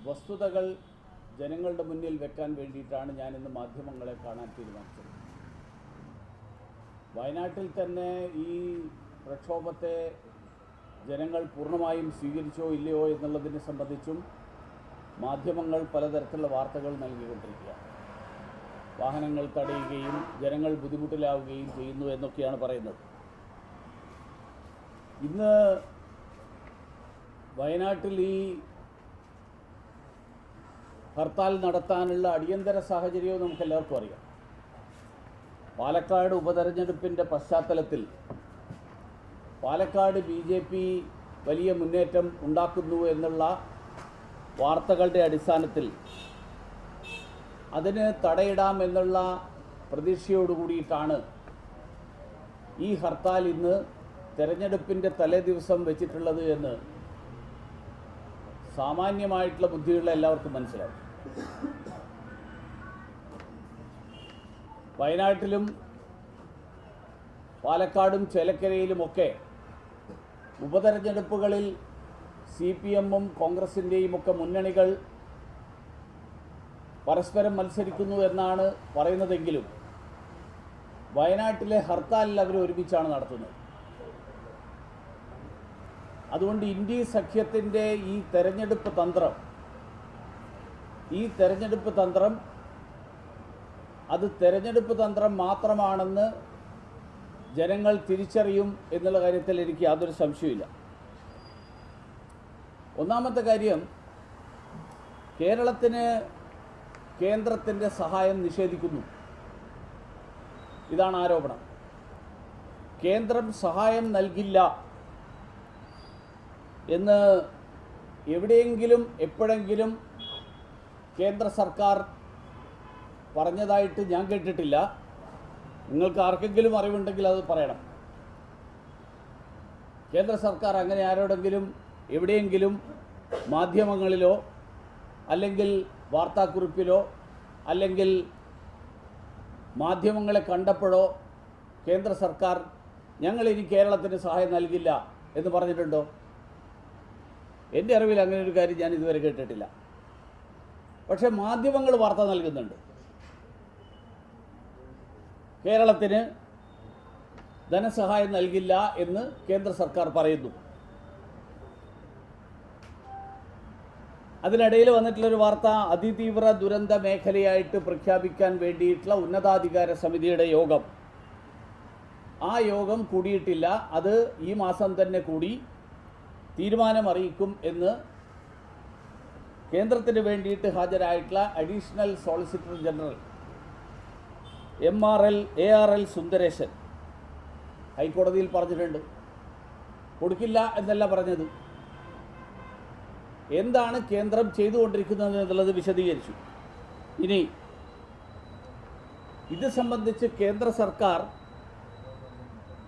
വസ്തുതകൾ ജനങ്ങളുടെ മുന്നിൽ വെക്കാൻ വേണ്ടിയിട്ടാണ് ഞാനിന്ന് മാധ്യമങ്ങളെ കാണാൻ തീരുമാനിച്ചത്. വയനാട്ടിൽ തന്നെ ഈ പ്രക്ഷോഭത്തെ ജനങ്ങൾ പൂർണ്ണമായും സ്വീകരിച്ചോ ഇല്ലയോ എന്നുള്ളതിനെ സംബന്ധിച്ചും മാധ്യമങ്ങൾ പലതരത്തിലുള്ള വാർത്തകൾ നൽകിക്കൊണ്ടിരിക്കുക. വാഹനങ്ങൾ തടയുകയും ജനങ്ങൾ ബുദ്ധിമുട്ടിലാവുകയും ചെയ്യുന്നു എന്നൊക്കെയാണ് പറയുന്നത്. ഇന്ന് വയനാട്ടിൽ ഈ ഹർത്താൽ നടത്താനുള്ള അടിയന്തര സാഹചര്യവും നമുക്കെല്ലാവർക്കും അറിയാം. പാലക്കാട് ഉപതെരഞ്ഞെടുപ്പിൻ്റെ പശ്ചാത്തലത്തിൽ പാലക്കാട് BJP വലിയ മുന്നേറ്റം ഉണ്ടാക്കുന്നു എന്നുള്ള വാർത്തകളുടെ അടിസ്ഥാനത്തിൽ അതിന് തടയിടാമെന്നുള്ള പ്രതീക്ഷയോടുകൂടിയിട്ടാണ് ഈ ഹർത്താൽ ഇന്ന് തെരഞ്ഞെടുപ്പിൻ്റെ തലേ ദിവസം വെച്ചിട്ടുള്ളത് എന്ന് സാമാന്യമായിട്ടുള്ള ബുദ്ധിയുള്ള എല്ലാവർക്കും മനസ്സിലാവും. വയനാട്ടിലും പാലക്കാടും ചേലക്കരയിലുമൊക്കെ ഉപതെരഞ്ഞെടുപ്പുകളിൽ CPM-ഉം കോൺഗ്രസിൻ്റെയും ഒക്കെ മുന്നണികൾ പരസ്പരം മത്സരിക്കുന്നു എന്നാണ് പറയുന്നതെങ്കിലും വയനാട്ടിലെ ഹർത്താലിൽ അവർ ഒരുമിച്ചാണ് നടത്തുന്നത്. അതുകൊണ്ട് ഇന്ത്യ സഖ്യത്തിൻ്റെ ഈ തെരഞ്ഞെടുപ്പ് തന്ത്രം അത് തെരഞ്ഞെടുപ്പ് തന്ത്രം മാത്രമാണെന്ന് ജനങ്ങൾ തിരിച്ചറിയും എന്നുള്ള കാര്യത്തിൽ എനിക്ക് യാതൊരു സംശയമില്ല. ഒന്നാമത്തെ കാര്യം, കേരളത്തിന് കേന്ദ്രത്തിൻ്റെ സഹായം നിഷേധിക്കുന്നു. ഇതാണ് ആരോപണം. കേന്ദ്രം സഹായം നൽകില്ല എന്ന് എവിടെയെങ്കിലും എപ്പോഴെങ്കിലും കേന്ദ്ര സർക്കാർ പറഞ്ഞതായിട്ട് ഞാൻ കേട്ടിട്ടില്ല. നിങ്ങൾക്ക് ആർക്കെങ്കിലും അറിവുണ്ടെങ്കിൽ അത് പറയണം. കേന്ദ്ര സർക്കാർ അങ്ങനെ ആരോടെങ്കിലും എവിടെയെങ്കിലും മാധ്യമങ്ങളിലോ അല്ലെങ്കിൽ വാർത്താക്കുറിപ്പിലോ അല്ലെങ്കിൽ മാധ്യമങ്ങളെ കണ്ടപ്പോഴോ കേന്ദ്ര സർക്കാർ ഞങ്ങളിനി കേരളത്തിന് സഹായം നൽകില്ല എന്ന് പറഞ്ഞിട്ടുണ്ടോ? എൻ്റെ അറിവിൽ അങ്ങനെ ഒരു കാര്യം ഞാൻ ഇതുവരെ കേട്ടിട്ടില്ല. പക്ഷേ മാധ്യമങ്ങൾ വാർത്ത നൽകുന്നുണ്ട്. കേരളത്തിന് ധനസഹായം നൽകില്ല എന്ന് കേന്ദ്ര സർക്കാർ പറയുന്നു. അതിനിടയിൽ വന്നിട്ടുള്ളൊരു വാർത്ത, അതിതീവ്ര ദുരന്ത മേഖലയായിട്ട് പ്രഖ്യാപിക്കാൻ വേണ്ടിയിട്ടുള്ള ഉന്നതാധികാര സമിതിയുടെ യോഗം. ആ യോഗം കൂടിയിട്ടില്ല. അത് ഈ മാസം തന്നെ കൂടി തീരുമാനം അറിയിക്കും എന്ന് കേന്ദ്രത്തിന് വേണ്ടിയിട്ട് ഹാജരായിട്ടുള്ള additional solicitor general ARL Sundaresan ഹൈക്കോടതിയിൽ പറഞ്ഞിട്ടുണ്ട്. കൊടുക്കില്ല എന്നല്ല പറഞ്ഞത്. എന്താണ് കേന്ദ്രം ചെയ്തുകൊണ്ടിരിക്കുന്നത് എന്നുള്ളത് വിശദീകരിച്ചു. ഇനി ഇത് സംബന്ധിച്ച് കേന്ദ്ര സർക്കാർ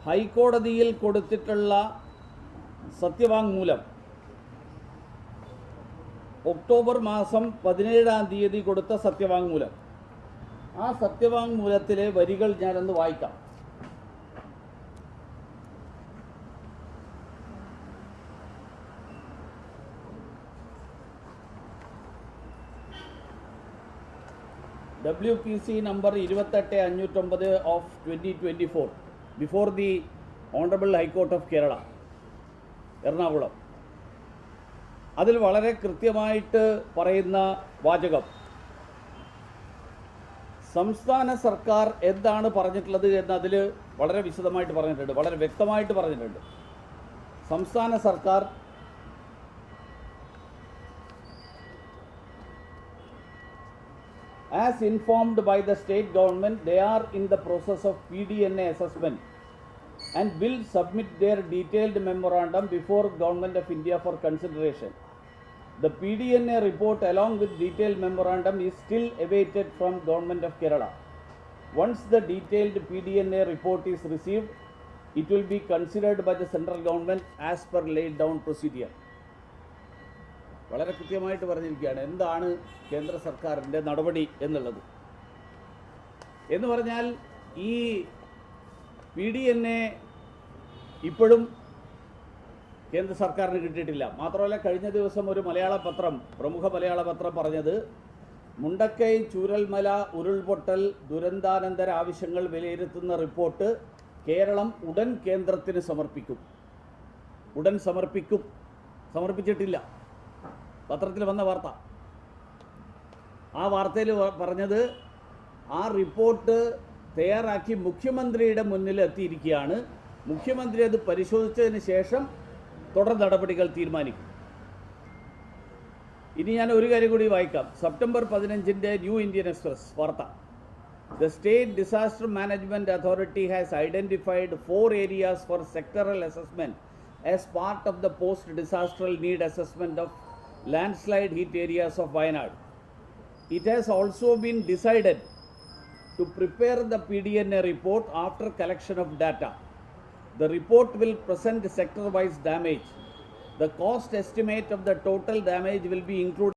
ഹൈക്കോടതിയിൽ കൊടുത്തിട്ടുള്ള സത്യവാങ്മൂലം ഒക്ടോബർ മാസം 17-ാം തീയതി കൊടുത്ത സത്യവാങ്മൂലം, ആ സത്യവാങ്മൂലത്തിലെ വരികൾ ഞാനൊന്ന് വായിക്കാം. WPC number 28509 of 2024 before the Honorable High Court of Kerala, Ernakulam. അതിൽ വളരെ കൃത്യമായിട്ട് പറയുന്ന വാചകം, സംസ്ഥാന സർക്കാർ എന്താണ് പറഞ്ഞിട്ടുള്ളത് എന്നതിൽ വളരെ വിശദമായിട്ട് പറഞ്ഞിട്ടുണ്ട്, വളരെ വ്യക്തമായിട്ട് പറഞ്ഞിട്ടുണ്ട്. സംസ്ഥാന സർക്കാർ as informed by the state government, they are in the process of PDNA assessment and will submit their detailed memorandum before Government of India for consideration. The PDNA report along with detailed memorandum is still awaited from Government of Kerala. Once the detailed PDNA report is received, it will be considered by the central government as per laid down procedure. വളരെ കൃത്യമായിട്ട് പറഞ്ഞിരിക്കുകയാണ് എന്താണ് കേന്ദ്ര സർക്കാരിൻ്റെ നടപടി എന്നുള്ളത്. എന്ന് പറഞ്ഞാൽ ഈ PDNA ഇപ്പോഴും കേന്ദ്ര സർക്കാരിന് കിട്ടിയിട്ടില്ല. മാത്രമല്ല, കഴിഞ്ഞ ദിവസം ഒരു മലയാള പത്രം, പ്രമുഖ മലയാള പത്രം പറഞ്ഞത്, മുണ്ടക്കൈ ചൂരൽമല ഉരുൾപൊട്ടൽ ദുരന്താനന്തര ആവശ്യങ്ങൾ വിലയിരുത്തുന്ന റിപ്പോർട്ട് കേരളം ഉടൻ കേന്ദ്രത്തിന് സമർപ്പിക്കും. സമർപ്പിച്ചിട്ടില്ല. പത്രത്തിൽ വന്ന വാർത്ത. ആ വാർത്തയിൽ പറഞ്ഞത് ആ റിപ്പോർട്ട് തയ്യാറാക്കി മുഖ്യമന്ത്രിയുടെ മുന്നിൽ എത്തിയിരിക്കുകയാണ്. മുഖ്യമന്ത്രി അത് പരിശോധിച്ചതിന് ശേഷം തുടർ നടപടികൾ തീരുമാനിക്കും. ഇനി ഞാൻ ഒരു കാര്യം കൂടി വായിക്കാം. സെപ്റ്റംബർ 15 ന്യൂ ഇന്ത്യൻ എക്സ്പ്രസ് വാർത്ത. The State Disaster Management Authority has identified 4 areas for sectoral assessment as part of the post-disaster need assessment of landslide hit areas of Wayanad. It has also been decided to prepare the PDNA report after collection of data. The report will present sector-wise damage. The cost estimate of the total damage will be included